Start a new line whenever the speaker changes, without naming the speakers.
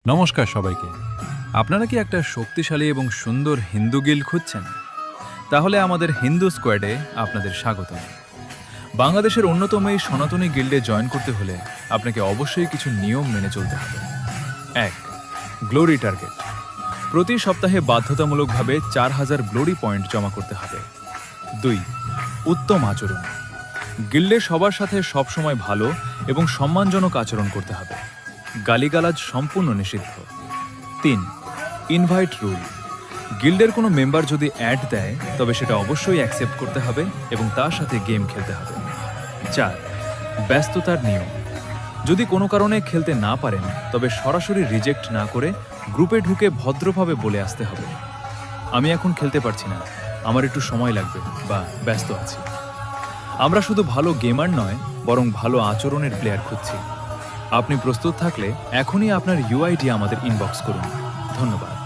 নমস্কার সবাইকে। আপনারা কি একটা শক্তিশালী এবং সুন্দর হিন্দু গিল্ড খুঁজছেন? তাহলে আমাদের হিন্দু স্কোয়াডে আপনাদের স্বাগত। বাংলাদেশের অন্যতম এই সনাতনী গিল্ডে জয়েন করতে হলে আপনাকে অবশ্যই কিছু নিয়ম মেনে চলতে হবে। ১. Glory target. প্রতি সপ্তাহে বাধ্যতামূলকভাবে 4000 গ্লোরি পয়েন্ট জমা করতে হবে। ২. উত্তম আচরণ। গিল্ডে সবার সাথে সবসময় ভালো এবং সম্মানজনক আচরণ করতে হবে। গালিগালাজ সম্পূর্ণ নিষিদ্ধ। ৩. Invite rule. গিল্ডের কোনো মেম্বার যদি অ্যাড দেয় তবে সেটা অবশ্যই অ্যাকসেপ্ট করতে হবে এবং তার সাথে গেম খেলতে হবে। ৪. ব্যস্ততার নিয়ম। যদি কোনো কারণে খেলতে না পারেন তবে সরাসরি রিজেক্ট না করে গ্রুপে ঢুকে ভদ্রভাবে বলে আসতে হবে, আমি এখন খেলতে পারছি না, আমার একটু সময় লাগবে বা ব্যস্ত আছি। আমরা শুধু ভালো গেমার নয় বরং ভালো আচরণের প্লেয়ার খুঁজছি। আপনি প্রস্তুত থাকলে এখনই আপনার ইউআইডি আমাদের ইনবক্স করুন। ধন্যবাদ।